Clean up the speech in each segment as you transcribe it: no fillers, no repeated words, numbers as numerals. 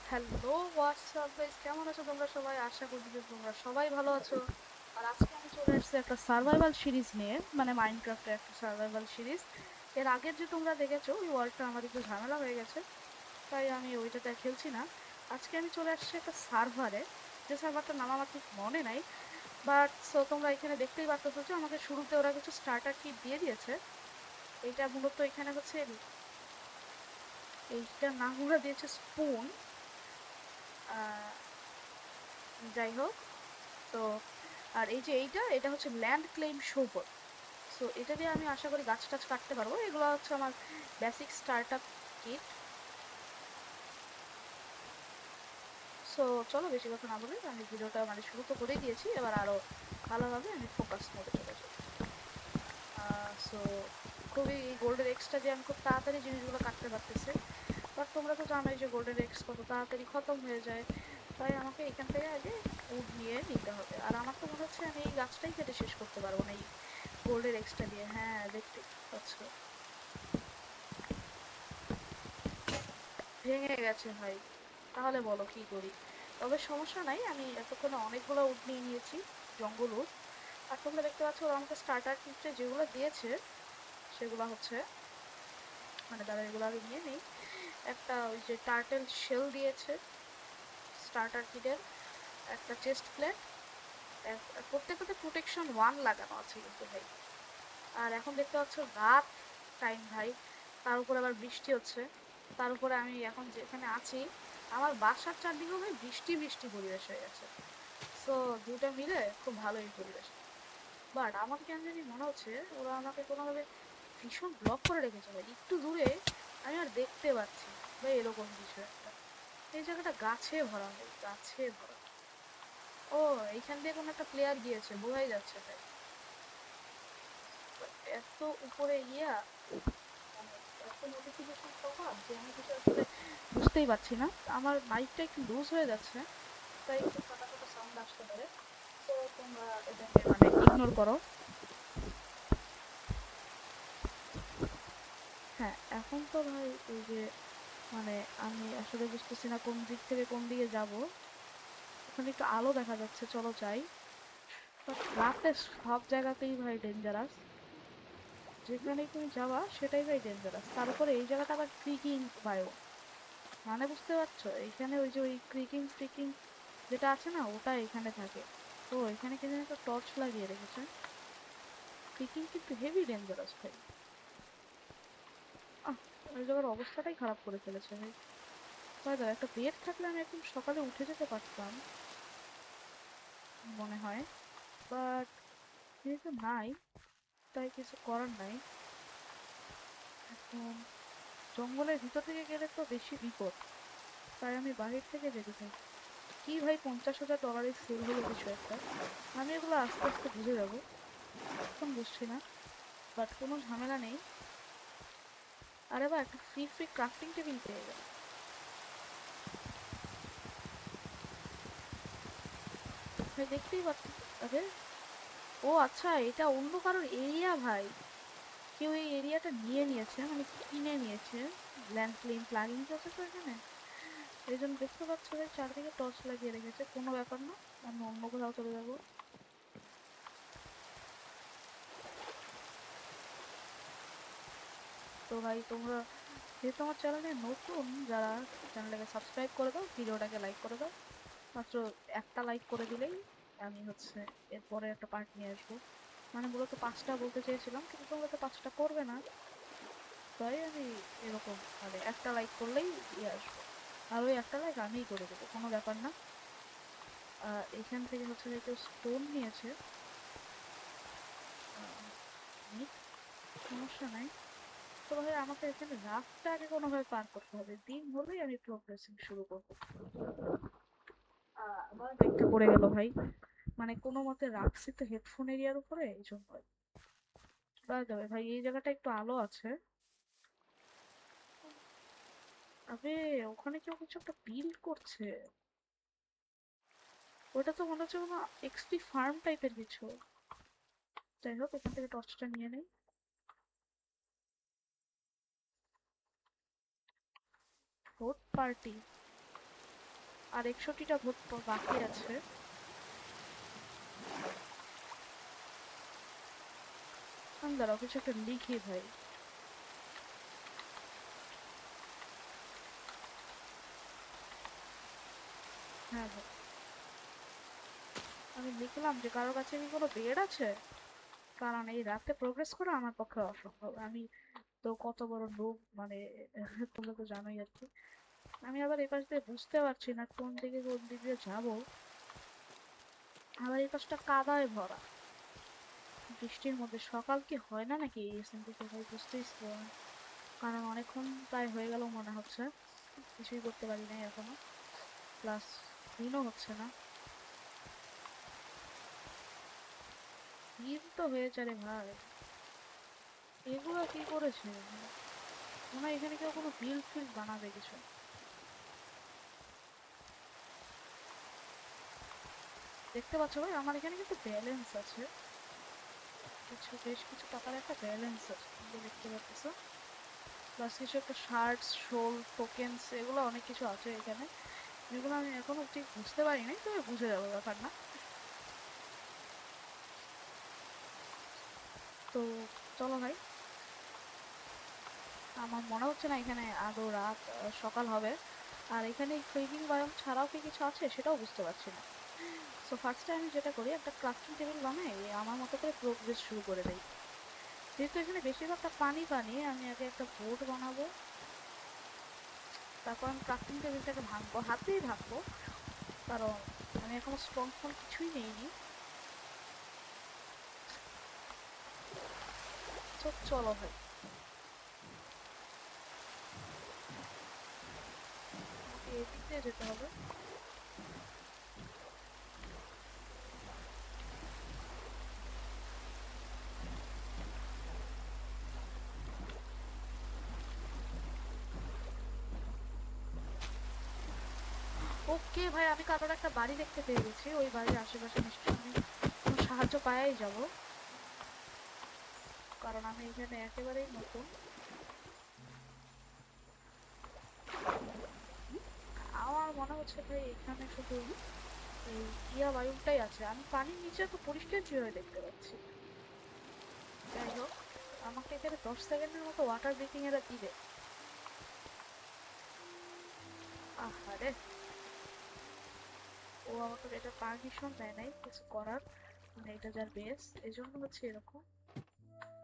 Hello WhatsApp guys, কেমন আছো তোমরা সবাই? আশা করি যে তোমরা সবাই ভালো আছো। আর আজকে আমি চলে এসেছি একটা সার্ভাইভাল সিরিজ নিয়ে, মানে মাইনক্রাফটের একটা সার্ভাইভাল সিরিজ। এর আগের যে তোমরা দেখেছো ওই ওয়ার্ল্ডটা আমার একটু ঝামেলা হয়ে গেছে, তাই আমি ওইটাতে আর খেলছি না। আজকে আমি চলে আসছি একটা সার্ভারে, যে সার্ভারটার নাম আমার ঠিক মনে নাই। বাট সো তোমরা এখানে দেখতেই পাচ্ছো যে আমাকে শুরুতে ওরা কিছু স্টার্টার কিট দিয়ে দিয়েছে। এইটা মূলত এখানে হচ্ছে, এইটার নাম ওরা দিয়েছে স্পুন। যাই হোক, তো আর এই যে এটা হচ্ছে ল্যান্ড ক্লেইম শোভর। সো এটা দিয়ে আমি আশা করি গাছ টাছ কাটতে পারবো। এগুলো হচ্ছে আমার বেসিক স্টার্ট কিট। সো চলো বেশি কথা না বলে আমি ভিডিওটা মানে শুরু তো করে দিয়েছি, এবার আরো ভালোভাবে আমি ফোকাস মোডে চলে যাই। সো খুবই এই গোল্ডেন এক্সটা দিয়ে আমি খুব তাড়াতাড়ি জিনিসগুলো কাটতে পারতেছি। বাট তোমরা তো জানোই যে গোল্ডেন এক্স কত তাড়াতাড়ি খতম হয়ে যায়, তাই আমাকে এখান থেকে আগে উড নিয়ে নিতে হবে। আর আমার তো মনে হচ্ছে আমি এই গাছটাই কেটে শেষ করতে পারবো না এই গোল্ডের এক্সট্রা দিয়ে। হ্যাঁ, দেখতে পাচ্ছ ভেঙে গেছে ভাই। তাহলে বলো কি করি? তবে সমস্যা নাই, আমি এতক্ষণে অনেকগুলো উড নিয়ে নিয়েছি, জঙ্গল উড। আর তোমরা দেখতে পাচ্ছ ওরা আমাকে স্টার্টার কিটে যেগুলো দিয়েছে সেগুলো হচ্ছে, মানে দাদা এগুলো আগে নিয়ে নেই। একটা ওই যে টার্টেল শেল দিয়েছে স্টার্টার কিটের, একটা চেস্ট প্লেট, প্রত্যেকটাতে প্রোটেকশন 1 লাগানো আছে কিন্তু ভাই। আর এখন দেখতে পাচ্ছ রাত টাইম ভাই, তার উপর আবার বৃষ্টি হচ্ছে। তার উপরে আমি এখন যেখানে আছি আমার বাসার চারদিকেও ভাই বৃষ্টি বৃষ্টি পরিবেশ হয়ে গেছে। সো দুটো মিলে খুব ভালোই পরিবেশ। বাট আমার কেন জানি মনে হচ্ছে ওরা আমাকে কোনোভাবে ভীষণ ব্লক করে রেখেছে ভাই, একটু দূরে আমি আর দেখতে পাচ্ছি না ভাই, এরকম কিছু একটা। এই জায়গাটা গাছে ভরা ভাই, গাছে ভরা। ও, এইখান দিয়ে কোনো একটা প্লেয়ার গিয়েছে বোঝাই যাচ্ছে ভাই। But এত উপরে ইয়া, মানে এত নোটিফিকেশন পপ আপ যে আমি কিছু আসলে বুঝতেই পারছি না। আমার মাইকটা একটু লুজ হয়ে যাচ্ছে, তাই একটু ফাটা ফাটা সাউন্ড আসতে পারে। তো তোমরা এটাকে মানে ইগনোর করো। হ্যাঁ, এখন তো ভাই ওই যে, মানে আমি আসলে বুঝতেছি না কোন দিক থেকে কোন দিকে যাব। ওখানে একটু আলো দেখা যাচ্ছে, চলো যাই। বাট রাতে সব জায়গাতেই ভাই ডেঞ্জারাস, যেখানেই তুমি যাবা সেটাই ভাই ডেঞ্জারাস। তার উপরে এই জায়গাটা আবার ক্রিকিং বায়ো, মানে বুঝতে পারছো এইখানে ওই যে ওই ক্রিকিং ফ্রিকিং যেটা আছে না ওটা এখানে থাকে। তো এখানে কে জানি একটা টর্চ লাগিয়ে রেখেছে। ক্রিকিং কিন্তু হেভি ডেঞ্জারাস ভাই। আহ, ওই জায়গার অবস্থাটাই খারাপ করে ফেলেছে ভাই। ভাই দাদা একটা বেড থাকলে আমি একদম সকালে উঠে যেতে পারতাম মনে হয়, বাট যেহেতু নাই তাই কিছু করার নাই। এখন জঙ্গলের ভিতর থেকে গেলে তো বেশি বিপদ, তাই আমি বাহির থেকে যেতে চাই। কি ভাই, $50,000 সেল হলো কিছু একটা, আমি এগুলো আস্তে আস্তে বুঝে যাবো, এখন বুঝছি না। বাট কোনো ঝামেলা নেই। আরে বা একটা ফ্রি ফ্রি ক্রাফটিং টেবিল পেয়ে গেল ভাই, দেখতেই পাচ্ছি। আরে, ও আচ্ছা, এটা অন্য কারোর এরিয়া ভাই। কেউ এই এরিয়াটা নিয়ে নিয়েছে, মানে কিনে নিয়েছে। ল্যান্ড ক্লেম প্লাগইনস আছে তো এখানে, এই জন্য দেখতে পাচ্ছ ভাই চারদিকে টর্চ লাগিয়ে রেখেছে। কোনো ব্যাপার না, আমি অন্য কোথাও চলে যাবো। তো ভাই তোমরা যেহেতু আমার চ্যানেলে নতুন, যারা চ্যানেলটাকে সাবস্ক্রাইব করে দাও, ভিডিওটাকে লাইক করে দাও। মাত্র একটা লাইক করে দিলেই আমি হচ্ছে এরপরে একটা পার্ট নিয়ে আসবো। মানে মূলত 5টা বলতে চেয়েছিলাম কিন্তু তোমরা তো 5টা করবে না, তাই আমি এরকম মানে একটা লাইক করলেই দিয়ে আসবো। আর ওই একটা লাইক আমিই করে দেবো, কোনো ব্যাপার না। এখান থেকে হচ্ছে যে কেউ স্টোন নিয়েছে, নিক, সমস্যা নাই। তো ভাই আমাকে এখানে রাতটা আগে কোনোভাবে পার করতে হবে, দিন হলেই আমি প্রোগ্রেসিং শুরু করবো। আবার ব্যাগটা পড়ে গেল ভাই, মানে কোনো মতে রাখছি তো হেডফোন এরিয়ার উপরে, এই জন্য পাওয়া যাবে ভাই। এই জায়গাটা একটু আলো আছে। আবে, ওখানে কেউ কিছু একটা বিল্ড করছে। ওটা তো মনে হচ্ছে কোনো এক্সপি ফার্ম টাইপের কিছু। যাই হোক, এখান থেকে টর্চটা নিয়ে নেই। রোড পার্টি, আর 61টা ভোট বাকি আছে। দাঁড়াও কিছু একটা লিখি ভাই। হ্যাঁ ভাই, আমি লিখলাম যে কারোর কাছে কি কোনো বেড আছে, কারণ এই রাতে প্রোগ্রেস করা আমার পক্ষে অসম্ভব। আমি তো কত বড় লোক মানে তোমরা তো জানোই আর কি। আমি আবার এই পাশ দিয়ে বুঝতে পারছি না কোন দিক দিয়ে যাবো। আবার এই পাশটা কাদায় ভরা, বৃষ্টির মধ্যে। সকাল কি হয় না নাকি এই এসএমপিতে ভাই, বুঝতেইছি না। কারণ অনেকক্ষণ প্রায় হয়ে গেল মনে হচ্ছে, কিছুই করতে পারি নাই এখনো, প্লাস দিনও হচ্ছে না। দিন তো হয়েছে রে ভাই। এগুলো কি করেছে মনে হয় এখানে কেউ কোনো বিল ফিল বানাবে কিছু। দেখতে পাচ্ছ ভাই আমার এখানে কিন্তু ব্যালেন্স আছে, বেশ কিছু টাকার একটা ব্যালেন্স আছে, তোমরা দেখতে পাচ্ছ। প্লাস কিছু একটা শার্টস শোল টোকেন্স এগুলো অনেক কিছু আছে এখানে, যেগুলো আমি এখনো ঠিক বুঝতে পারি নাই, তবে বুঝে যাবো ব্যাপার না। তো চলো ভাই, আমার মনে হচ্ছে না এখানে আদৌ রাত সকাল হবে। আর এখানে ট্রেকিং বায়োম ছাড়াও কি কিছু আছে সেটাও বুঝতে পারছি না। সো ফার্স্টে আমি যেটা করি, একটা ক্রাফটিং টেবিল বানাই, আমার মতো করে প্রোগ্রেস শুরু করে দেই। যেহেতু এখানে বেশিরভাগটা পানি পানি, আমি আগে একটা বোট বানাবো, তারপর আমি ক্রাফটিং টেবিলটাকে ভাঙবো, হাতেই ভাঙবো, কারণ আমি এখনো স্ট্রং ফোন কিছুই নেইনি। তো চলো ভাই, আমাকে এদিক দিয়ে যেতে হবে। ওকে ভাই, আমি কারোর একটা বাড়ি দেখতে পেয়ে গেছি, ওই বাড়ির আশেপাশে নিশ্চয়ই আমি কোনো সাহায্য পাওয়াই যাব, কারণ আমি এখানে একেবারেই নতুন। আমার মনে হচ্ছে ভাই এখানে শুধু এই বায়ুটাই আছে, আমি পানির নিচে তো পরিষ্কার কিভাবে দেখতে পাচ্ছি। যাই হোক, আমাকে এখানে 10 সেকেন্ডের মতো ওয়াটার ব্রিথিং এরা দিবে। আহারে, ও আমাকে এটা পারমিশন দেয় নাই কিছু করার, মানে এটা যার বেস, এই জন্য হচ্ছে এরকম।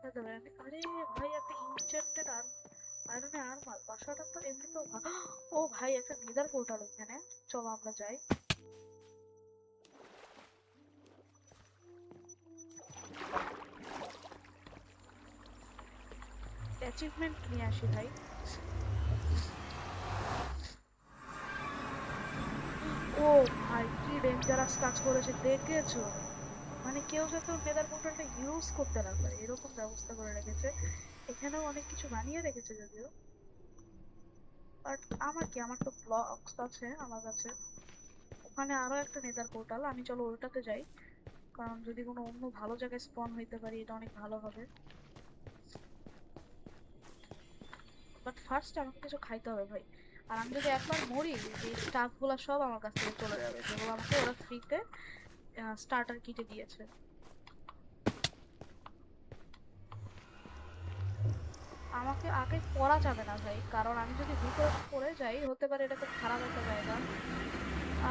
আরে ভাই, একটা ইনচেন্টেড আয়রনে আর্মার, বাসাটা তো এমনিতেও ও ভাই, একটা নেদার পোর্টাল ওখানে, চলো আমরা যাই। অ্যাচিভমেন্ট নিয়ে আসি ভাই। ও ভাই, কি ডেঞ্জারাস কাজ করেছে দেখেছো? মানে কেউ যাতে ওর নেদার পোর্টালটা ইউজ করতে না পারে এরকম ব্যবস্থা করে রেখেছে। এখানেও অনেক কিছু বানিয়ে রেখেছে যদিও, বাট আমার কি, আমার তো ব্লকস আছে আমার কাছে। ওখানে আরো একটা নেদার পোর্টাল, আমি চলো ওটাতে যাই, কারণ যদি কোনো অন্য ভালো জায়গায় স্পন হইতে পারি এটা অনেক ভালো হবে। বাট ফার্স্ট আমাকে কিছু খাইতে হবে ভাই। আর আমি যদি একবার মরি, এই স্টাফ গুলা সব আমার কাছ থেকে চলে যাবে, যেগুলো আমাকে ওরা ফ্রিতে স্টার্টার কিটে দিয়েছে। আমাকে আগে পড়া যাবে না ভাই, কারণ আমি যদি ভিতরে পড়ে যাই হতে পারে এটা খুব খারাপ একটা জায়গা।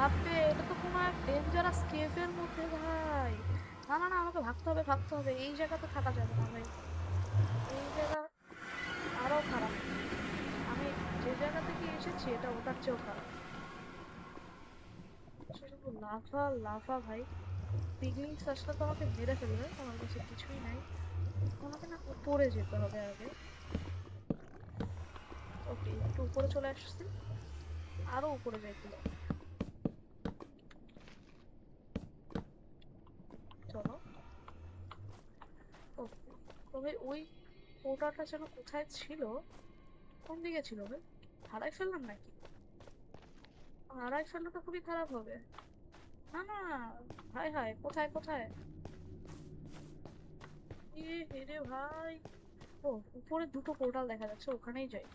আপে, এটা তো কোনো এক ডেঞ্জারাস কেভের মধ্যে ভাই। না না না, আমাকে ভাগতে হবে ভাগতে হবে, এই জায়গাতে থাকা যাবে না ভাই। এই জায়গা আরো খারাপ। আমি যে জায়গা থেকে এসেছি এটা ওটার চেয়েও খারাপ। শুধু লাফা লাফা ভাই। পিগলিংস আসলে তো আমাকে মেরে ফেলবে, আমার কাছে কিছুই নাই। আমাকে না উপরে যেতে হবে আগে। ওকে, একটু উপরে চলে আসছি, আরো উপরে যাইতে হবে। চলো। ওকে, তবে ওই পোর্টালটা যেন কোথায় ছিল, কোন দিকে ছিল ভাই? হারাই ফেললাম নাকি? হারাই ফেললে তো খুবই খারাপ হবে। না না, হাই হাই, কোথায় কোথায়? এ হেরে ভাই। ও, উপরে দুটো পোর্টাল দেখা যাচ্ছে, ওখানেই যাই।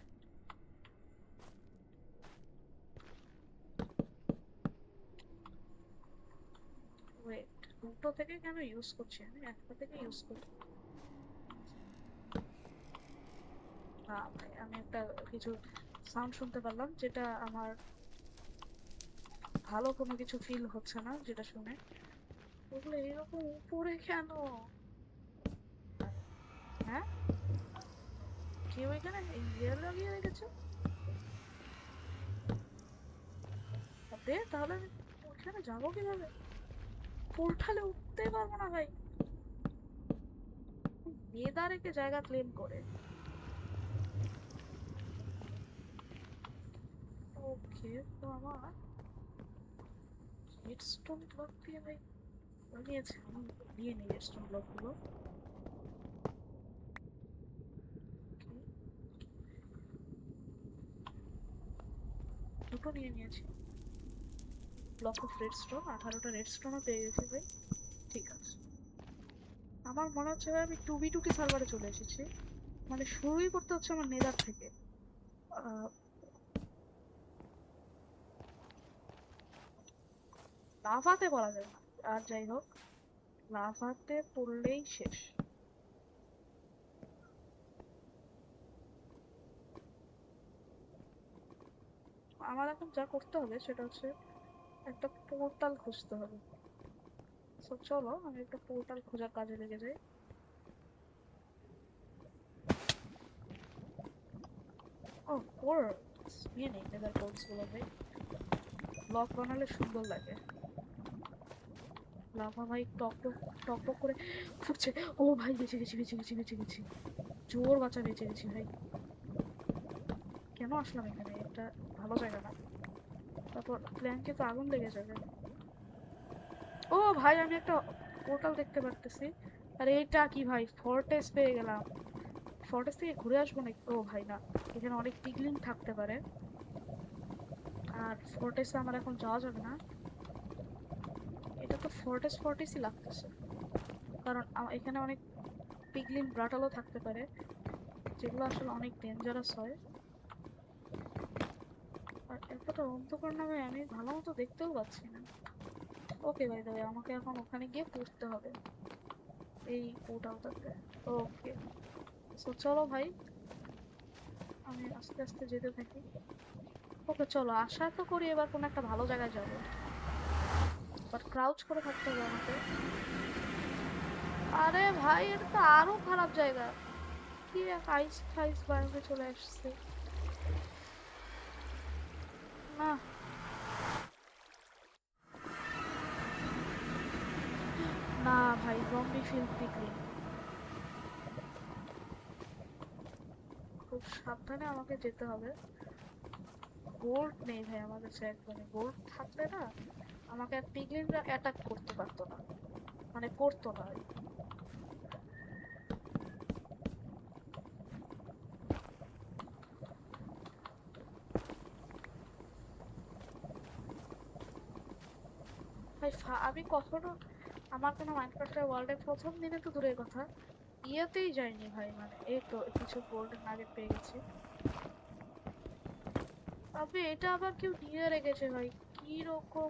দুটো থেকে কেন ইউজ করছি, আমি একটা থেকে ইউজ করি। না ভাই, আমি একটা কিছু সাউন্ড শুনতে পারলাম যেটা আমার ভালো কোনো কিছু ফিল হচ্ছে না যেটা শুনে। ওগুলো এরকম উপরে কেন? হ্যাঁ, কেউ এখানে ইয়ে লাগিয়ে রেখেছে? আবে তাহলে আমি ওখানে যাবো কিভাবে? পোর্টালে উঠতেই পারবো না ভাই। মেদা রেখে জায়গা ক্লেম করে। ওকে, তো আমার রেডস্টোন ব্লক দিয়ে ভাই নিয়েছে, আমি নিয়ে নিই রেডস্টোন ব্লক গুলো। দুটো নিয়ে নিয়েছি। ব্লক অফ রেডস্টোন, 18টা রেডস্টোনও পেয়ে গেছি ভাই। ঠিক আছে, আমার মনে হচ্ছে ভাই আমি 2v2 সার্ভারে চলে এসেছি। মানে শুরুই করতে হচ্ছে আমার নেদার থেকে। আহ, লাভাতে পড়া যায় না। আর যাই হোক, লাভাতে পড়লেই শেষ। আমার এখন যা করতে হবে সেটা হচ্ছে একটা পোর্টাল খুঁজতে হবে। তো চলো আমি একটা পোর্টাল খোঁজার কাজে লেগে যাই। ও, কোর্স নিয়ে নেই, নেদার কোর্স গুলো ভাই। ব্লক বানালে সুন্দর লাগে। লাভা ভাই টক টক টক টক করে ফুটছে। ও ভাই, বেঁচে গেছি বেঁচে গেছি বেঁচে গেছি। জোর বাঁচা বেঁচে গেছি ভাই। কেন আসলাম এখানে? এটা ভালো জায়গা না। তারপর প্ল্যানকে তো আগুন লেগে যাবে। ও ভাই, আমি একটা পোর্টাল দেখতে পারতেছি। আর এটা কি ভাই, ফর্টেস পেয়ে গেলাম। ফর্টেস থেকে ঘুরে আসবো নাকি? ও ভাই না, এখানে অনেক পিগলিং থাকতে পারে। আর ফর্টেসে আমার এখন যাওয়া যাবে না। এটা তো ফর্টেস ফর্টেসই লাগতেছে, কারণ এখানে অনেক পিগলিন ব্রাটালও থাকতে পারে, যেগুলো আসলে অনেক ডেঞ্জারাস হয়। আর এতটা অন্ধকার নামে আমি ভালো মতো দেখতেও পাচ্ছি না। ওকে ভাই, তবে আমাকে এখন ওখানে গিয়ে পড়তে হবে, এই পোর্টালটাতে। ওকে, তো চলো ভাই, আমি আস্তে আস্তে যেতে থাকি। ওকে চলো, আশা তো করি এবার কোনো একটা ভালো জায়গায় যাবো। বাট ক্রাউচ করে থাকতে হবে আমাকে। আরে ভাই, এটা তো আরো খারাপ জায়গা। কি এক আইস ফাইস বায়মে চলে আসছে। না, না ভাই, জম্বি ফিল্ড পিকনিক। খুব সাবধানে আমাকে যেতে হবে। গোল্ড নেই ভাই আমার কাছে একদমই। গোল্ড থাকলে না আমাকে আর পিগলিনরা অ্যাটাক করতে পারতো না, মানে করতো না। ভাই আমি কখনো আমার কোনো মাইনক্রাফটের ওয়ার্ল্ডের প্রথম দিনে তো দূরের কথা, ইয়েতেই যাইনি ভাই। মানে এই তো কিছু গোল্ডেন নাগেট পেয়ে গেছি। তবে এটা আবার কেউ নিয়ে রেখেছে ভাই, কি রকম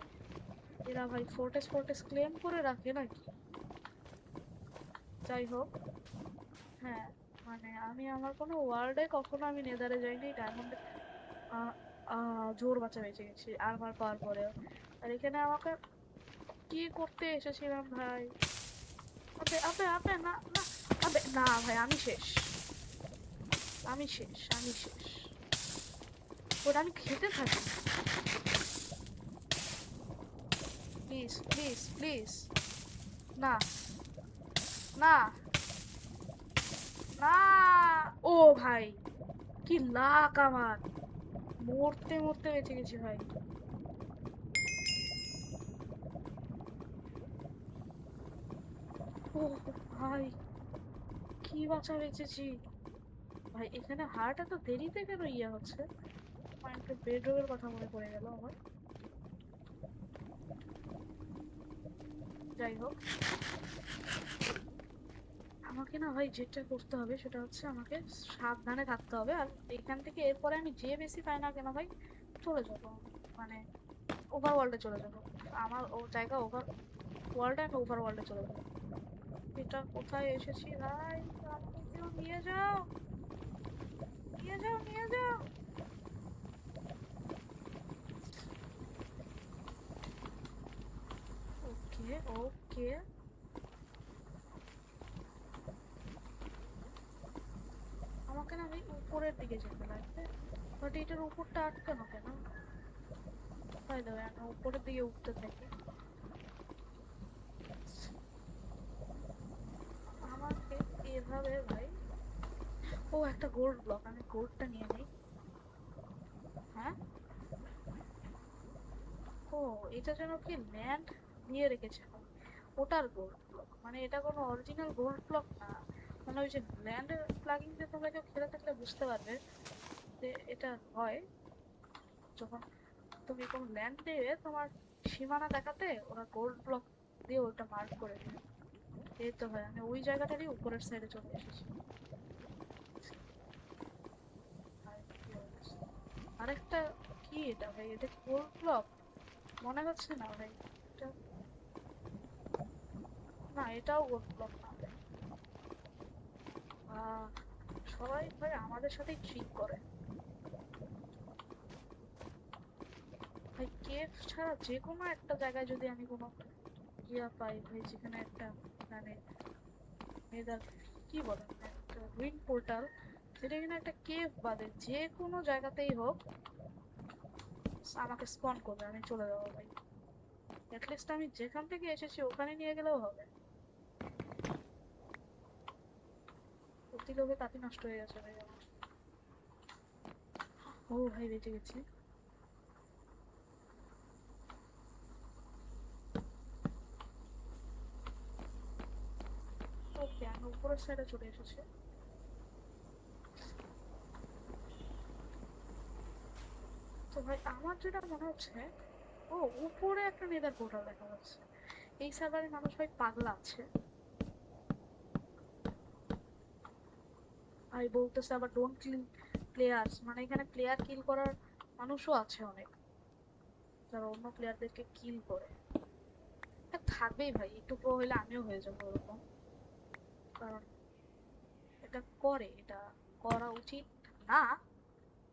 এরা ভাই, ফোর্টেস ফোর্টেস ক্লেম করে রাখে নাকি? যাই হোক, হ্যাঁ, মানে আমি আমার কোনো ওয়ার্ল্ডে কখনো আমি নেদারে যাইনি। ডায়মন্ড জোর বাঁচা বেঁচে গেছি আর্মার পাওয়ার পরেও। আর এখানে আমাকে কি করতে এসেছিলাম ভাই? আবে আবে আবে, না না, আবে না ভাই, আমি শেষ, আমি শেষ, আমি শেষ। ওটা আমি খেতে থাকি। Please please please. না, না, না। ও ভাই, কি লাক আমার! মরতে মরতে বেঁচে গেছি ভাই। ও ভাই, কি বাঁচা বেঁচেছি ভাই। এখানে হার্ট এত দেরিতে কেন ইয়ে হচ্ছে? আমার একটা বেডরোগের কথা মনে পড়ে গেল আমার। যাই হোক, আমাকে না ভাই যেটা করতে হবে সেটা হচ্ছে আমাকে সাবধানে থাকতে হবে। আর এখান থেকে এরপরে আমি যে বেশি পাই না কেন ভাই, চলে যাবো, মানে ওভার ওয়ার্ল্ডে চলে যাবো। আমার ও জায়গা ওভার ওয়ার্ল্ডে, আমি ওভার ওয়ার্ল্ডে চলে যাবো। এটা কোথায় এসেছি ভাই? আমাকে কেউ নিয়ে যাও, নিয়ে যাও, নিয়ে যাও। ওকে ওকে, আমাকে না ভাই উপরের দিকে যেতে লাগবে, বাট এটার উপরটা আটকানো কেন? তাই দেবে, আমি উপরের দিকে উঠতে থাকি। আমাকে এভাবে ভাই, ও একটা গোল্ড ব্লক, আমি গোল্ডটা নিয়ে নিই। হ্যাঁ, ও এটা যেন কি ল্যান্ড দিয়ে রেখেছে, ওটার গোল্ড ব্লক, মানে এটা কোনো অরিজিনাল গোল্ড ব্লক না। মানে ওই যে ল্যান্ড প্লাগিং যে তোমরা কেউ খেলে থাকলে বুঝতে পারবে যে এটা হয় যখন তুমি কোনো ল্যান্ড দিয়ে তোমার সীমানা দেখাতে ওরা গোল্ড ব্লক দিয়ে ওটা মার্ক করে দেবে। এই তো ভাই আমি ওই জায়গাটারই উপরের সাইডে চলে এসেছি। ভাই, কি অবস্থা! আরেকটা, কি এটা ভাই? এটা কি গোল্ড ব্লক? মনে হচ্ছে না ভাই। এটা, না এটাও গোল্ড ব্লক না ভাই। আহ, সবাই ভাই আমাদের সাথেই ট্রিক করে ভাই। কেভ ছাড়া যে কোনো একটা জায়গায় যদি আমি কোনো ইয়া পাই ভাই, যেখানে একটা মানে নেদার, কি বলেন, একটা রুইন পোর্টাল, সেটা কিনা একটা কেভ বাদে যে কোনো জায়গাতেই হোক আমাকে স্পন করবে, আমি চলে যাবো ভাই। অ্যাটলিস্ট আমি যেখান থেকে এসেছি ওখানে নিয়ে গেলেও হবে। অতি লোভে তাঁতি নষ্ট হয়ে গেছে ভাই আমার। ও ভাই, বেঁচে গেছি। ওকে, আমি উপরের সাইডে চলে এসেছি। তো ভাই আমার যেটা মনে হচ্ছে, ও উপরে একটা নেদার পোর্টাল দেখা যাচ্ছে। এই সার্ভারে মানুষ ভাই পাগলা আছে ভাই, বলতেছে আবার ডোন্ট কিল প্লেয়ার্স, মানে এখানে প্লেয়ার কিল করার মানুষও আছে অনেক, যারা অন্য প্লেয়ারদেরকে কিল করে। এটা থাকবেই ভাই, একটু প্রো হইলে আমিও হয়ে যাবো ওরকম, কারণ এটা করে, এটা করা উচিত না,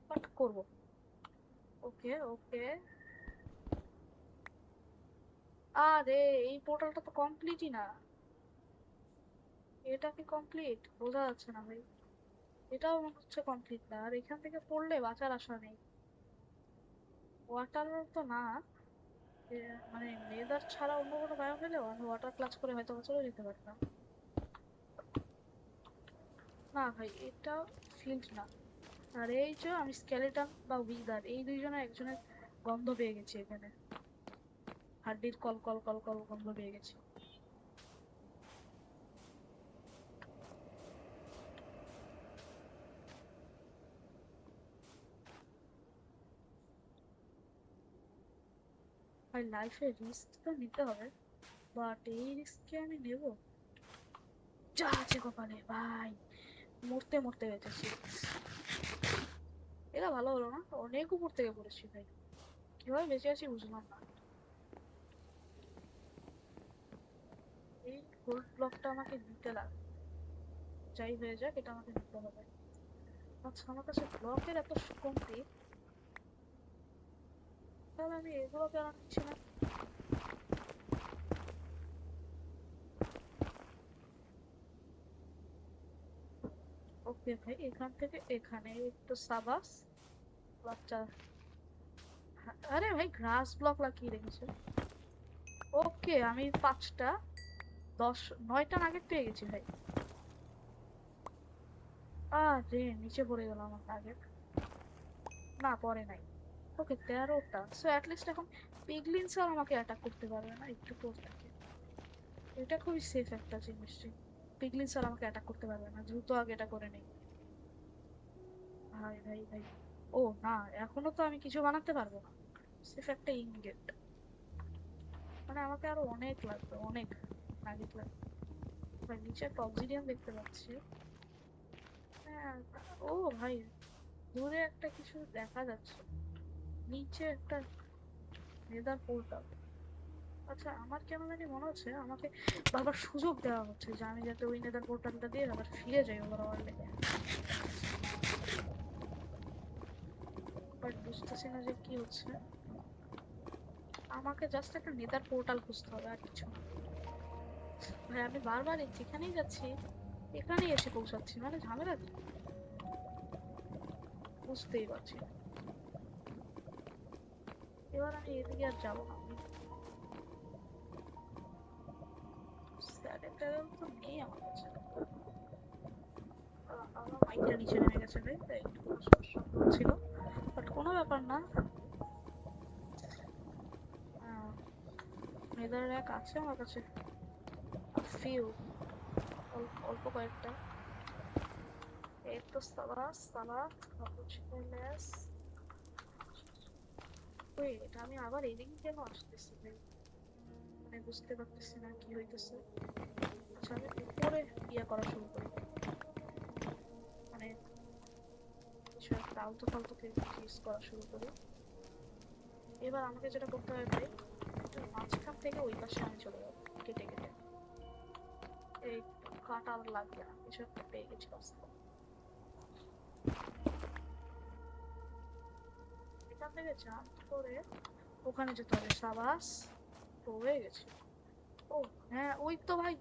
বাট করবো। ওকে ওকে, আরে এই পোর্টালটা তো কমপ্লিটই না। এটা কি কমপ্লিট? বোঝা যাচ্ছে না ভাই। এটাও মনে হচ্ছে কমপ্লিট না, আর এখান থেকে পড়লে বাঁচার আশা নেই। ওয়াটার তো না, মানে নেদার ছাড়া অন্য কোনো বায়ো পেলেও আমি ওয়াটার ক্লাচ করে হয়তো চলে যেতে পারতাম। না ভাই, এটা ফিল্ড না। আর এই যে আমি স্কেলেটন বা উইদার এই দুইজনের একজনের গন্ধ পেয়ে গেছি এখানে, হাড্ডির কল কল কল কল গন্ধ পেয়ে গেছি। ভাই লাইফে রিস্ক তো নিতে হবে, বাট এই রিস্ককে আমি নেব? যা আছে কপালে ভাই, মরতে মরতে বেঁচেছি। এটা ভালো হলো না, অনেক উপর থেকে পড়েছি ভাই, কিভাবে বেঁচে আছি বুঝলাম না। এই গোল্ড ব্লকটা আমাকে নিতে লাগবে, যাই হয়ে যাক এটা আমাকে নিতে হবে। আচ্ছা, আমার কাছে ব্লকের এত কমতি, তাহলে আমি এগুলো কেন নিচ্ছি না? ওকে ভাই, এখান থেকে এখানে একটু সাবাস ব্লকটা। আরে ভাই, গ্রাস ব্লক লাগিয়ে রেখেছে। ওকে, আমি 5টা 9টা নাগেট পেয়ে গেছি ভাই। আরে নিচে পড়ে গেল আমার নাগেট। না, পরে নাই। ওকে, 13টা, সো অ্যাটলিস্ট এখন পিগলিনস আর আমাকে অ্যাটাক করতে পারবে না একটু পর থেকে। এটা খুবই সেফ একটা জিনিস, পিগলিনস আর আমাকে অ্যাটাক করতে পারবে না, দ্রুত আগে এটা করে নেই। ভাই ভাই ভাই, ও না, এখনো তো আমি কিছু বানাতে পারবো না, সির্ফ একটা ইনগেট, মানে আমাকে আরো অনেক লাগবে, অনেক নাগেট লাগবে। ভাই নিচে একটা অবসিডিয়ান দেখতে পাচ্ছি। হ্যাঁ, ও ভাই, দূরে একটা কিছু দেখা যাচ্ছে, নিচে একটা নেদার পোর্টাল। আচ্ছা, আমার কেন জানি মনে হচ্ছে আমাকে বারবার সুযোগ দেওয়া হচ্ছে যে আমি যাতে ওই নেদার পোর্টালটা দিয়ে আবার ফিরে যাই ওভার ওয়ার্ল্ডে। বাট বুঝতেছি না যে কি হচ্ছে। আমাকে জাস্ট একটা নেদার পোর্টাল খুঁজতে হবে, আর কিছু না। ভাই আমি বারবার যেখানেই যাচ্ছি এখানেই এসে পৌঁছাচ্ছি, মানে ঝামেলা কি? বুঝতেই পারছি না। এবার আমি এদিকে আর যাবো না। আমি স্যাডেল ট্যাডেল তো নেই আমার কাছে। আমার মাইকটা নিচে নেমে গেছে ভাই, তাই একটু শব্দ ছিল, বাট কোনো ব্যাপার না। নেদার র্যাক আছে আমার কাছে, ফিউ, অল্প কয়েকটা। এই তো সাবাস সাবাস, কাপুচিনোস। ওই এটা আমি আবার এদিকে কেন আসতেছি ভাই, মানে বুঝতে পারতেছি না কি হইতেছে। আচ্ছা আমি উপরে ইয়ে করা শুরু করি, মানে কিছু একটা আলতু ফালতু ইউজ করা শুরু করি। এবার আমাকে যেটা করতে হবে ভাই, এটার মাঝখান থেকে ওই পাশে আমি চলে যাবো কেটে কেটে। এই কাটা লাগবে না, কিছু একটা পেয়ে গেছি রাস্তা। এখান থেকে জাম্প করে ওখানে যেতে হবে, সাবাস, হয়ে গেছে। ও হ্যাঁ, ওই তো ভাই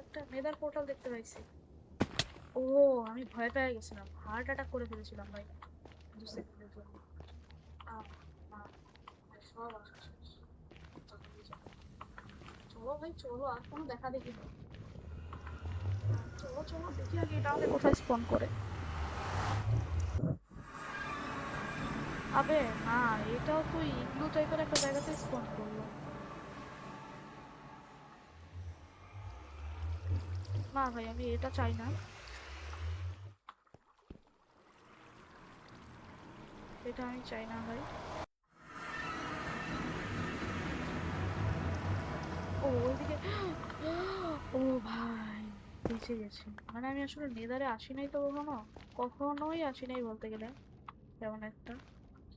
একটা নেদার পোর্টাল দেখতে পাইছি। ও, আমি ভয় পেয়ে গেছিলাম, হার্ট অ্যাটাক করে ফেলেছিলাম ভাই 2 সেকেন্ডের জন্য। আহ, আহ, ভাই, সব আসা শেষ। চলো ভাই চলো, আর কোনো দেখা দেখি নেই। চলো চলো দেখি আগে এটা আমাকে কোথায় স্পন করে। আবে না, এটাও তো ইগলু টাইপের একটা জায়গাতে স্পন করলো। না ভাই আমি এটা চাই না, এটা আমি চাই না ভাই। ও ওইদিকে, ও ভাই বেঁচে গেছি। মানে আমি আসলে নেদারে আসি নাই তো কখনো, কখনোই আসি নাই বলতে গেলে তেমন একটা।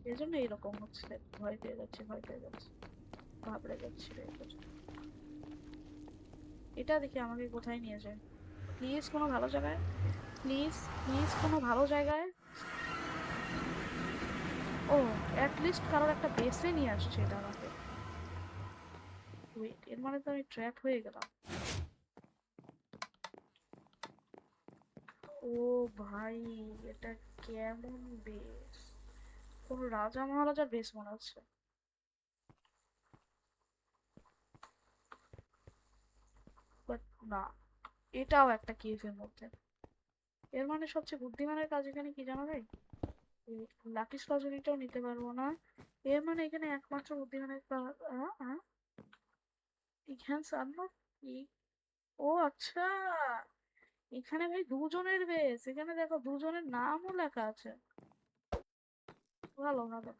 এই জন্য এরকম হচ্ছে, ভয় পেয়ে যাচ্ছি ভয় পেয়ে যাচ্ছি, ঘাবড়ে যাচ্ছি রে প্রচুর। এটা দেখি আমাকে কোথায় নিয়ে যায়, প্লিজ কোনো ভালো জায়গায়, প্লিজ প্লিজ কোনো ভালো জায়গায়। ও, অ্যাটলিস্ট কারোর একটা বেসে নিয়ে আসছে এটা আমাকে। ওয়েট, এর মানে তো আমি ট্র্যাপ হয়ে গেলাম। ও ভাই, এটা কেমন বেস, কোন রাজা মহারাজার বেস মনে হচ্ছে। বাট না, এটাও একটা কেভের মধ্যে। এর মানে সবচেয়ে বুদ্ধিমানের কাজ এখানে কি জানো ভাই, লাকি সহযোগিতাও নিতে পারবো না। এর মানে এখানে একমাত্র বুদ্ধিমানের এখানে সামনে কি? ও আচ্ছা, এখানে ভাই দুজনের বেস, এখানে দেখো দুজনের নামও লেখা আছে। ভালো ভালো,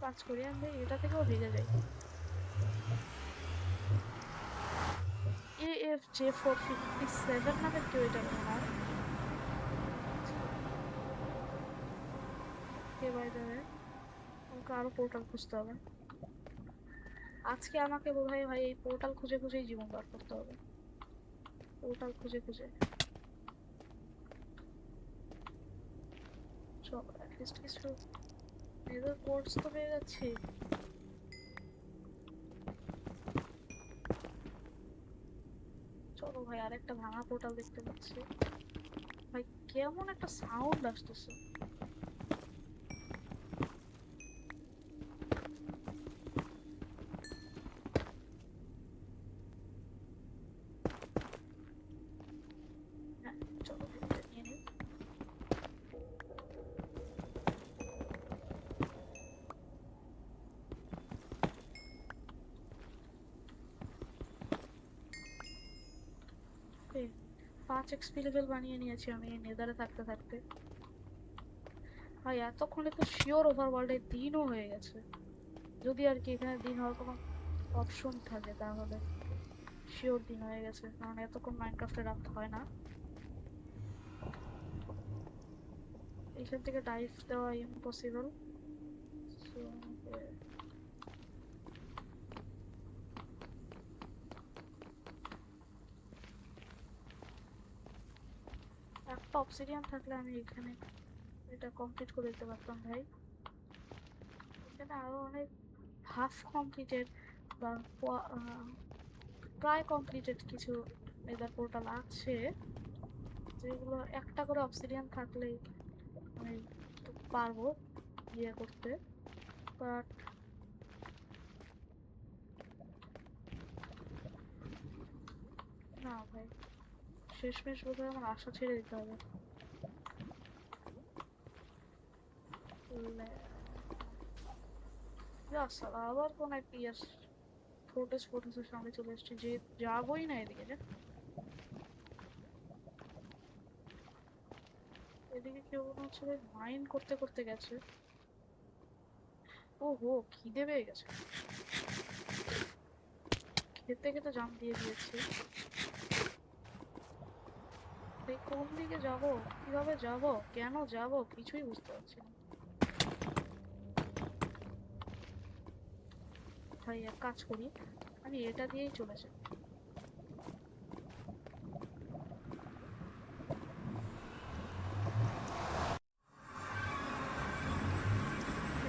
কাজ করি আমি ভাই, এটা থেকেও ভেগে যাই। AFJ457 নামের কেউ এটা মনে হয়। কে বাই দ্য ওয়ে, আমাকে আরো পোর্টাল খুঁজতে হবে। আজকে আমাকে বোধহয় ভাই এই পোর্টাল খুঁজে খুঁজেই জীবন পার করতে হবে, পোর্টাল খুঁজে খুঁজে। চলো অ্যাটলিস্ট কিছু মেজর কোর্স তো পেয়ে যাচ্ছি। চলো ভাই, আরেকটা ভাঙা পোর্টাল দেখতে পাচ্ছি। ভাই কেমন একটা সাউন্ড আসতেছে। হ্যাঁ, চলো এটা নিয়ে নিই। এই 5 XP লেভেল বানিয়ে নিয়েছি আমি এই নেদারে থাকতে থাকতে। ভাই এতক্ষণে তো শিওর ওভার ওয়ার্ল্ডে দিনও হয়ে গেছে, যদি আর কি এখানে দিন হওয়ার কোনো অপশন থাকে তাহলে। শিওর দিন হয়ে গেছে, কারণ এতক্ষণ মাইনক্রাফটে রাত হয় না। এখান থেকে ডাইভ দেওয়া ইম্পসিবল। অবসিডিয়ান থাকলে আমি এখানে এটা কমপ্লিট করে দিতে পারতাম ভাই। এখানে আরো অনেক হাফ কমপ্লিটেড বা প্রায় কমপ্লিটেড কিছু নেদার পোর্টাল আছে, যেগুলো একটা করে অবসিডিয়ান থাকলেই আমি তো পারবো ইয়ে করতে। বাট না ভাই, শেষমেশ বোধহয় আমার আশা ছেড়ে দিতে হবে। আবার কোন একটা ইয়ার ফোর্টেসের সামনে চলে এসেছি, যে যাবোই না এদিকে। যে এদিকে কেউ মনে হচ্ছে মাইন্ড করতে করতে গেছে। ও হো, খিদে পেয়ে গেছে, খেতে খেতে জাম দিয়ে দিয়েছে। কোন দিকে যাব, কিভাবে যাব, কেন যাব, কিছুই বুঝতে পারছি না ভাই। এক কাজ করি, আমি এটা দিয়েই চলে যাই।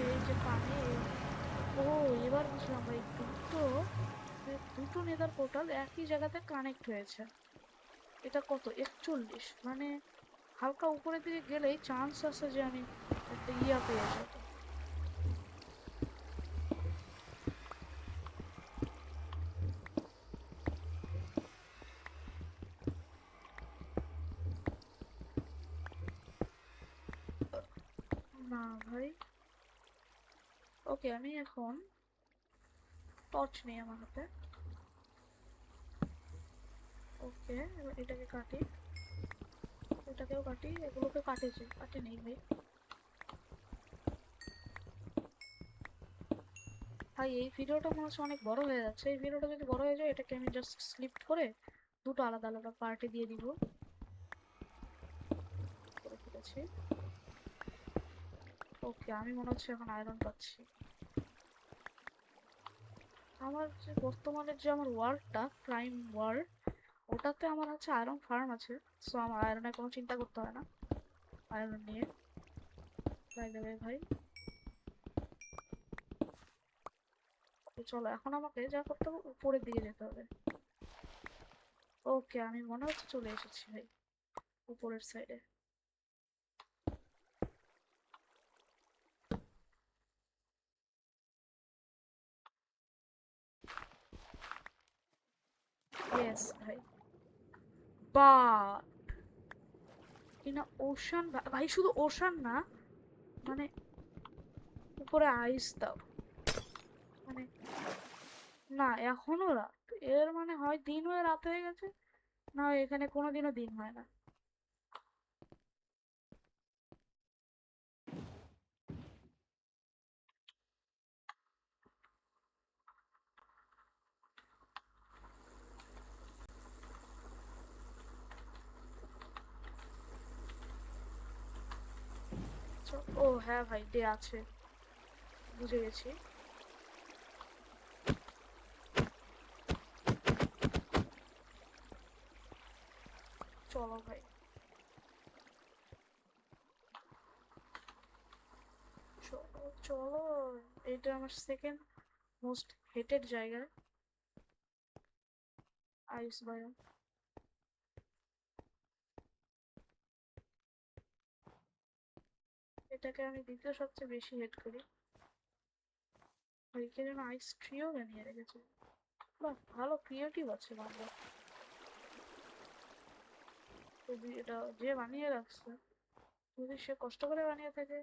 এই যে পানি, ও এবার বুঝলাম ভাই, দুটো নেদার পোর্টাল একই জায়গাতে কানেক্ট হয়েছে। এটা কত 41, মানে হালকা উপরের দিকে গেলেই চান্স আছে যে আমি একটা ইয়া পেয়ে যাবো। না ভাই, ওকে আমি এখন টর্চ নেই আমার হাতে। ওকে, এবার এটাকে কাটি, এটাকেও কাটি, এগুলোকে কাটেছে, কাটে নেই ভাই। ভাই এই ভিডিওটা মনে হচ্ছে অনেক বড় হয়ে যাচ্ছে। এই ভিডিওটা যদি বড় হয়ে যায়, এটাকে আমি জাস্ট স্লিপ করে দুটো আলাদা আলাদা পার্টে দিয়ে দিব। করে ফেলেছি। ওকে, আমি মনে হচ্ছে এখন আয়রন পাচ্ছি। আমার যে বর্তমানের যে আমার ওয়ার্ল্ডটা, প্রাইম ওয়ার্ল্ড, ওটাতে আমার হচ্ছে আয়রন ফার্ম আছে। সো আমার আয়রনের কোনো চিন্তা করতে হয় না আয়রন নিয়ে। বাই দ্য ওয়ে ভাই, চলো এখন আমাকে যা করতে হবে উপরের দিকে যেতে হবে। ওকে, আমি মনে হচ্ছে চলে এসেছি ভাই উপরের সাইডে। ইয়েস ভাই। বা কিনা ওশান ভাই, শুধু ওশান না, মানে উপরে আইস দাও, মানে না এখনো রাত। এর মানে হয় দিন হয়ে রাত হয়ে গেছে, না হয় এখানে কোনোদিনও দিন হয় না। ও হ্যাঁ ভাই, ডে আছে, বুঝে গেছি। চলো ভাই, চলো চলো। এটা আমার সেকেন্ড মোস্ট হেটেড জায়গা, আইস বায়ো। এটাকে আমি দ্বিতীয় সবচেয়ে বেশি হেট করি। ভাই কে যেন আইস ট্রিও বানিয়ে রেখেছে। বাহ, ভালো ক্রিয়েটিভ আছে বাংলা। যদি এটা যে বানিয়ে রাখছে, যদি সে কষ্ট করে বানিয়ে থাকে,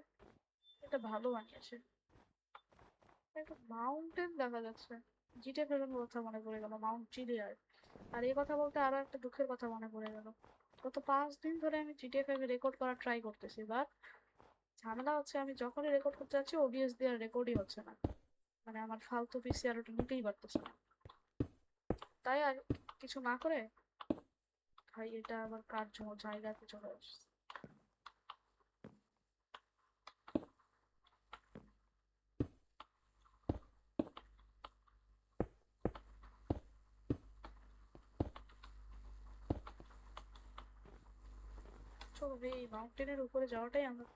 এটা ভালো বানিয়েছে। একটা মাউন্টেন দেখা যাচ্ছে। জিটে ফেরোর কথা মনে পড়ে গেল, মাউন্ট চিলিয়ার। আর এই কথা বলতে আরো একটা দুঃখের কথা মনে পড়ে গেল। গত 5 দিন ধরে আমি জিটিএ 5 রেকর্ড করার ট্রাই করতেছি, বাট ঝামেলা হচ্ছে আমি যখনই রেকর্ড করতে যাচ্ছি ওবিএস দিয়ে আর রেকর্ডই হচ্ছে না। মানে আমার ফালতু পিসি আর ওটা নিতেই পারতেছে না। তাই আর কিছু না করে ভাই এটা আবার কার জায়গাতে চলে আসছে। হবে, এই মাউন্টেনের উপরে যাওয়াটাই আমার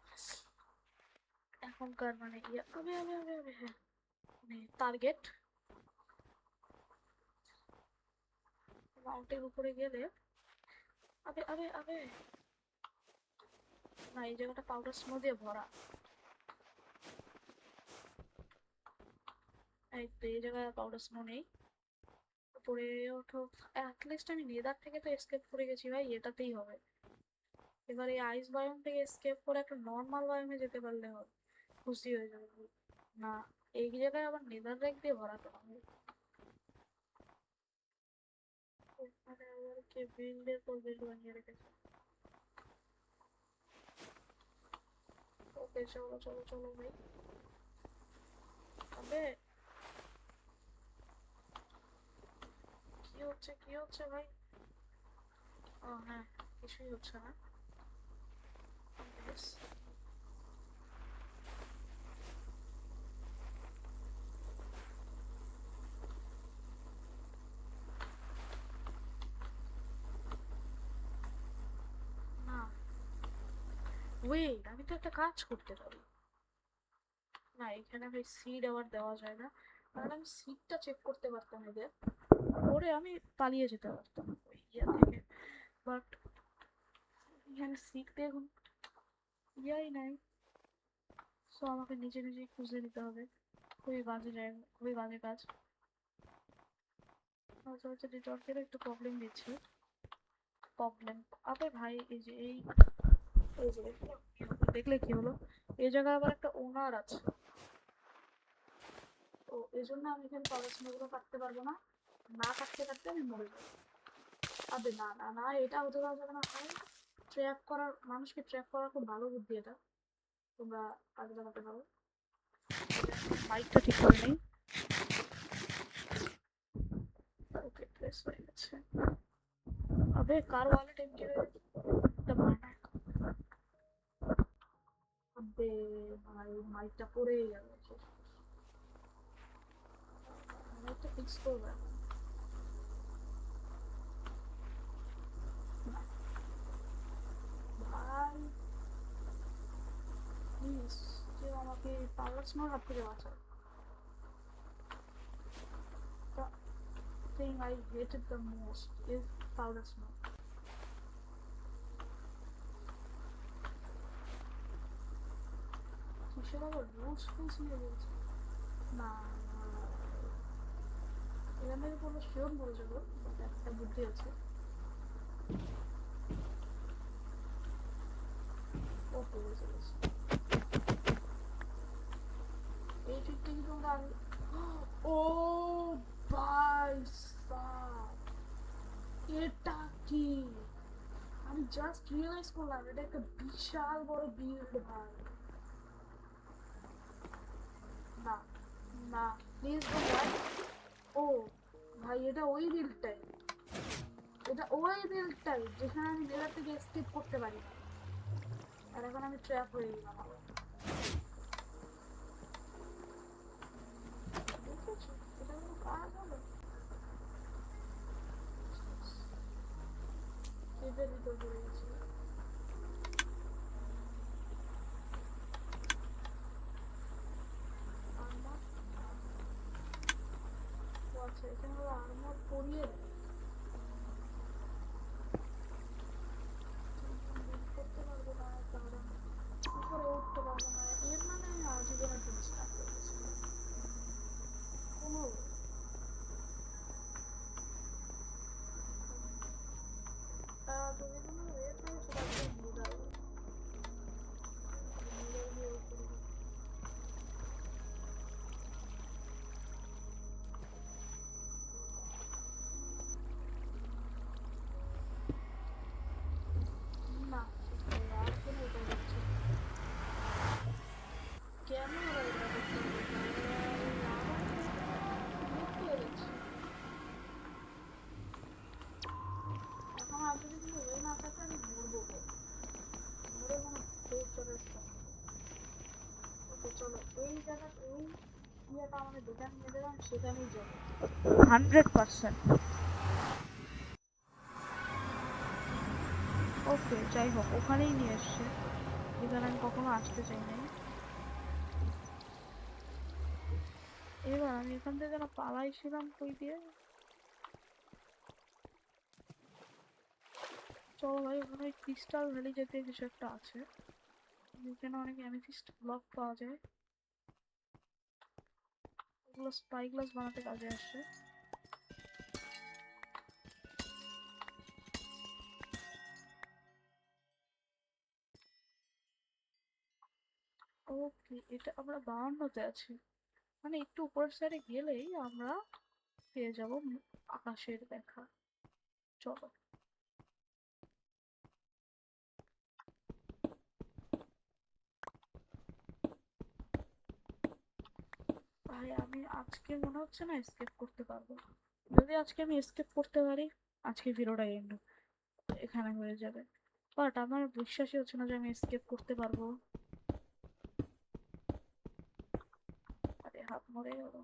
এখনকার মানে ইয়ে আবে আবে আবে আবে হ্যাঁ মানে টার্গেট। মাউন্টেন উপরে গেলে আবে আবে আবে না, এই জায়গাটা পাউডার স্নো দিয়ে ভরা। এই তো এই জায়গায় পাউডার স্নো নেই। উপরে ওঠো, অ্যাটলিস্ট আমি নেদার থেকে তো এসকেপ করে গেছি ভাই, এটাতেই হবে। এবার এই আইস বায়োম থেকে এসকেপ করে একটা নর্মাল বায়োমে যেতে পারলে হবে, খুশি হয়ে যাবে। না, এই জায়গায় আবার নেদার র্যাক দিয়ে ভরাতে হবে। এখানে আবার কে বিল্ডের পর বিল্ড বানিয়ে রেখেছে। ওকে চলো চলো চলো ভাই। আবে কি হচ্ছে ভাই? ও হ্যাঁ, কিছুই হচ্ছে না। Yes. না ওয়েট, আমি তো একটা কাজ করতে পারি। না এখানে ভাই সিড আবার দেওয়া যায় না, কারণ আমি সিডটা চেক করতে পারতাম এদের, পরে আমি পালিয়ে যেতে পারতাম ওই ইয়া থেকে। বাট এখানে সিড দেখুন ইয়াই নাই, সো আমাকে নিজে নিজেই খুঁজে নিতে হবে। খুবই বাজে জায়গা, খুবই বাজে কাজ। আচ্ছা আচ্ছা, নেটওয়ার্কের একটু প্রবলেম দিচ্ছে। প্রবলেম আবে ভাই, এই যে এই যে দেখলে কি হলো, এই জায়গায় আবার একটা ওনার আছে। তো এই জন্য আমি এখানে পড়াশোনাগুলো কাটতে পারবো না, না কাটতে কাটতে আমি মরে যাবো। আবে না না না, এটা হতে দেওয়া যাবে না ভাই। ট্র্যাক করার, মানুষকে ট্র্যাক করার খুব ভালো বুদ্ধি এটা, তোমরা কাজে লাগাতে পারো। মাইকটা ঠিক করে নেই। ওকে প্রেস হয়ে গেছে। আবে কার ওয়ালেট এমটি হয়ে গেছে? একটা বানা। আবে ভাই মাইকটা পড়েই গেল। মাইকটা ফিক্স করবে এখন। ভাই প্লিজ কেউ আমাকে পাওয়ার স্নোর হাত থেকে বাঁচাও। The thing I hated the most is powder snow. কিসের আবার রুলস ফুলস নিয়ে বলছে? না না, এখান থেকে কোনো শিওর মরে যাবো, বাট একটা বুদ্ধি আছে। ওকে বুঝে গেছি। এই ট্রিকটা কি তোমরা আগে, ও ভাই সাব, এটা কি? আমি জাস্ট রিয়েলাইজ করলাম এটা একটা বিশাল বড় বিল্ড ভাই। না না, প্লিজ ডোন্ট ভাই। ও ভাই, এটা ওই বিল্ডটাই, এটা ওই বিল্ডটাই যেখানে আমি নেদার থেকে এসকেপ করতে পারি না, আর এখন আমি ট্র্যাপ হয়ে গেলাম আবার। দেখেছো এটা কোনো কাজ হলো? কেবের ভিতর পড়ে গেছি। আর্মার, ও আচ্ছা এখানে হলো আর্মার পরিয়ে দেয়। করতে পারবো না, কারণ উপরে উঠতে পারবো না, এর মানে আমি আজীবনের জন্য স্টার্ট করে গেছি কোনো। যদি কোনো ওয়ে থাকে সেটা হচ্ছে মিডাল, মিডাল দিয়ে উপরে যাবো। না আর কোনো উপায় হচ্ছে না। কেন আবার এটা করতে হবে? আবার বিরক্ত হয়ে যাচ্ছি। এখন আর যদি কোনো ওয়ে না থাকে আমি মরবো গো। মরে কোনো ফেস চলে আসতে। ওকে চলো, এই জায়গা এই ইয়েটা আমাদের যেখানে নিয়ে যাবে আমি সেখানেই যাবো 100%। ও ওকে যাই হোক, ওখানেই নিয়ে এসছে, এখানে আমি কখনো আসতে চাই নাই। এবার আমি এখান থেকে যেন পালাইছিলাম কই দিয়ে। চলো ভাই, ওখানে ওই ক্রিস্টাল ভ্যালি জাতীয় কিছু একটা আছে, যেখানে অনেক অ্যামেথিস্ট ব্লক পাওয়া যায়, ওগুলো স্পাই গ্লাস বানাতে কাজে আসে। ওকে, এটা আমরা 52-তে আছি, মানে একটু উপরের সাইডে গেলেই আমরা পেয়ে যাব আকাশের দেখা। চলো ভাই, আমি আজকে মনে হচ্ছে না এসকেপ করতে পারবো। যদি আজকে আমি এসকেপ করতে পারি, আজকে ভিডিওটা এন্ড এখানে হয়ে যাবে, বাট আমার বিশ্বাসই হচ্ছে না যে আমি এসকেপ করতে পারবো। আরে হাত মরে গেল।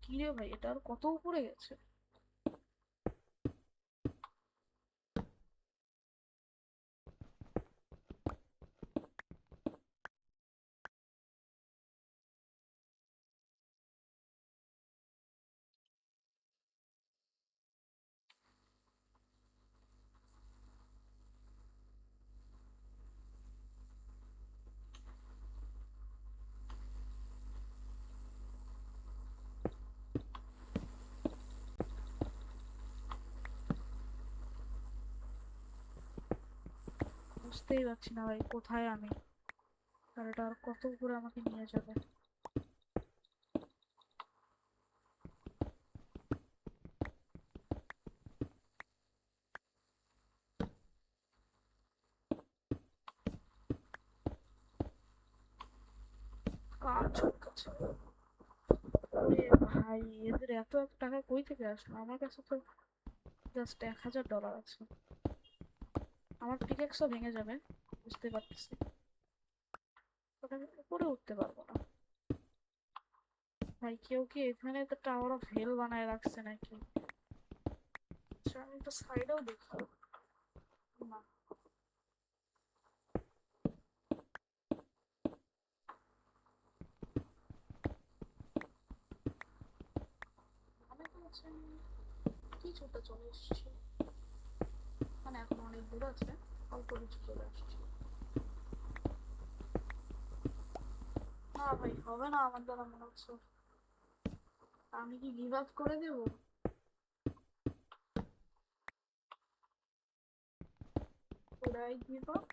কি রে ভাই, এটা আর কত উপরে গেছে? বুঝতেই পারছি না ভাই কোথায় আমি, আর এটা আর কত উপরে আমাকে নিয়ে যাবে। কাজ হচ্ছে। ওরে ভাই, এদের এত টাকা কই থেকে আসলো? আমার কাছে তো জাস্ট $1000 আছে। আমার পিকেক্সও ভেঙে যাবে, বুঝতে পারতেছি, বাট আমি উপরে উঠতে পারবো না। ভাই কেউ কি এখানে তো টাওয়ার অফ হেল বানায় রাখছে নাকি? আচ্ছা, আমি তো সাইডেও দেখি না। আমি তো হচ্ছে কিছুটা চলে এসেছি, মানে এখন অনেক দূর আছে, অল্প কিছু চলে আসছি। না ভাই, হবে না আমার দ্বারা মনে হচ্ছে। আমি কি গিভ আপ করে দেবো? ওরাই গিভ আপ।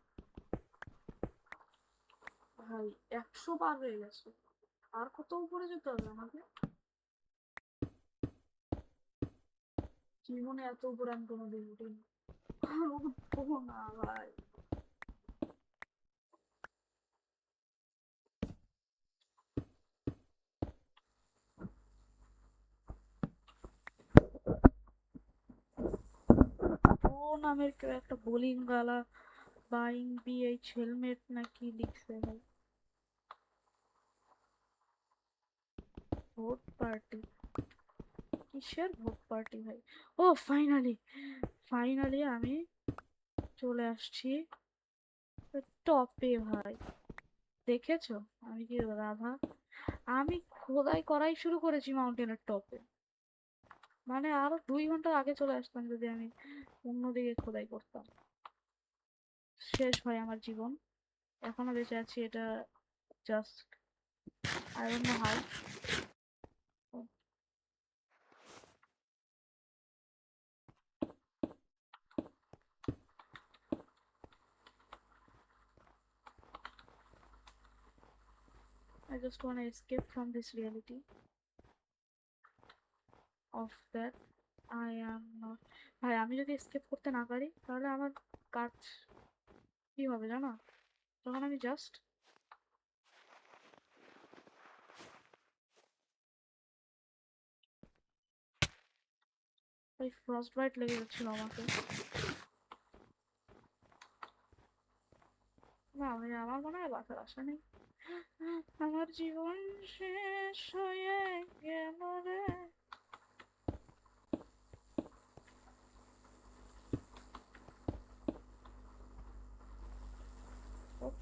ভাই 100 পার হয়ে গেছে, আর কত উপরে যেতে হবে আমাকে? জীবনে এত উপরে আমি কোনোদিন উঠিনি। উঠবো না ভাই। ও নামের কেউ একটা বোলিং গালা বাইং বিএইচ হেলমেট নাকি লিখছে ভাই। Vote party? কিসের ভোট পার্টি ভাই? ও ফাইনালি, ফাইনালি আমি চলে আসছি টপে ভাই। দেখেছো আমি কি রাধা? আমি খোদাই করাই শুরু করেছি মাউন্টেনের টপে, মানে আরো 2 ঘন্টা আগে চলে আসতাম যদি আমি অন্যদিকে খোদাই করতাম। শেষ ভাই আমার জীবন, এখনো বেঁচে আছি, এটা just I don't know how. I just want to escape from this reality of that I am not. ভাই আমি যদি escape করতে না পারি তাহলে আমার কাজ কি হবে জানো? তখন আমি জাস্ট ওই ফ্রস্ট বাইট লেগে যাচ্ছিল আমাকে। না আমি, আমার মনে হয় বাঁচার আশা নেই। আমার জীবন শেষ হয়ে গেল রে।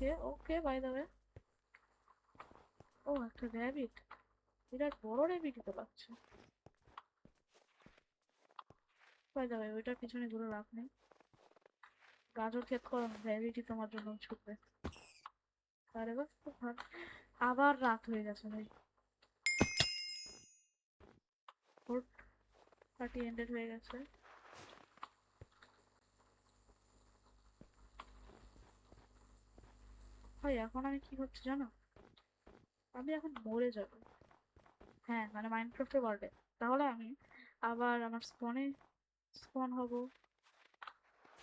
ওকে ওকে, বাই দ্য ওয়ে। ও, একটা র্যাবিট, বিরাট বড় র্যাবিটই তো লাগছে। বাই দ্য ওয়ে, ওইটার পিছনে ঘুরে লাভ নেই। গাজর ক্ষেত কর, র্যাবিটই তোমার জন্য ছুটবে। আরে বাহ, খুব ভালো। আবার রাত হয়ে গেছে ভাই। ওর পার্টি এন্ডেড হয়ে গেছে। ভাই এখন আমি কি হচ্ছে জানো, আমি এখন মরে যাব। হ্যাঁ মানে মাইনক্রাফটের ওয়ার্ল্ডে। তাহলে আমি আবার আমার স্পনে স্পন হব,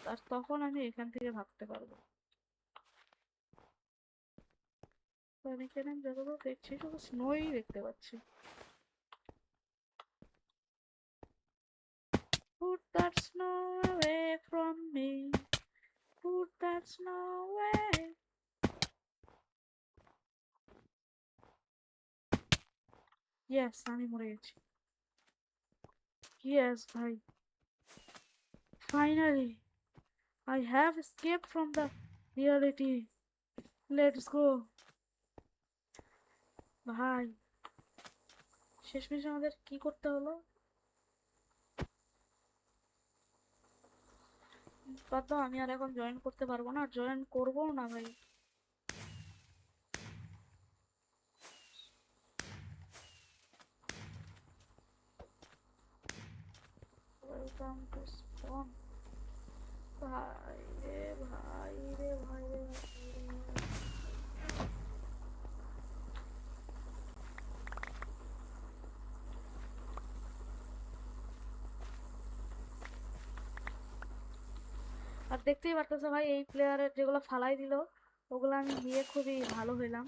আর তখন আমি এখান থেকে ভাবতে পারবো। তো আমি এখানে যতদূর দেখছি শুধু স্নোই দেখতে পাচ্ছি। Put that snow away from me, put that snow away. Yes, আমি মরে গেছি। Yes ভাই, finally I have escaped from the reality. Let's go ভাই। শেষমেশ আমাদের কি করতে হলো? বাদ দাও, আমি আর এখন জয়েন করতে পারবো না, জয়েন করবো না ভাই। ওয়েলকাম টু স্পন। ভাই রে ভাই রে ভাই রে ভাই রে। আর দেখতেই পারতেছো ভাই, এই প্লেয়ারের যেগুলো ফালাই দিল ওগুলো আমি নিয়ে খুবই ভালো হইলাম।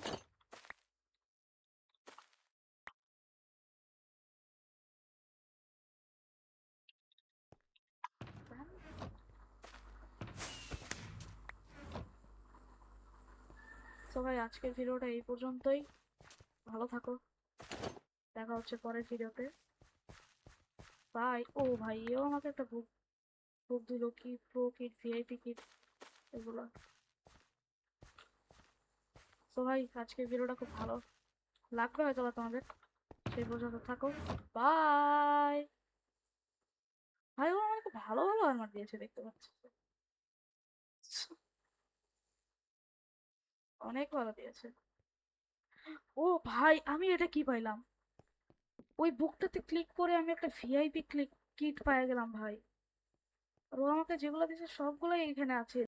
তো ভাই আজকের ভিডিওটা এই পর্যন্তই। ভালো থাকো, দেখা হচ্ছে পরের ভিডিওতে। বাই। ও ভাই, এও আমাকে একটা বুক বুক দিল, কি প্রো কিট, ভিআইপি কিট, এগুলো। তো ভাই আজকের ভিডিওটা খুব ভালো লাগবে হয়তো বা তোমাদের, সেই পর্যন্ত থাকো। বাই। ভাই ও আমাকে ভালো ভালো আর্মার দিয়েছে দেখতে পাচ্ছি, অনেক ভালো দিয়েছে। ও ভাই, আমি এটা কি পাইলাম? ওই বুকটাতে ক্লিক করে আমি একটা ভিআইপি কিট পেয়ে গেলাম ভাই। আর ও আমাকে যেগুলো দিয়েছে সবগুলোই এখানে আছে।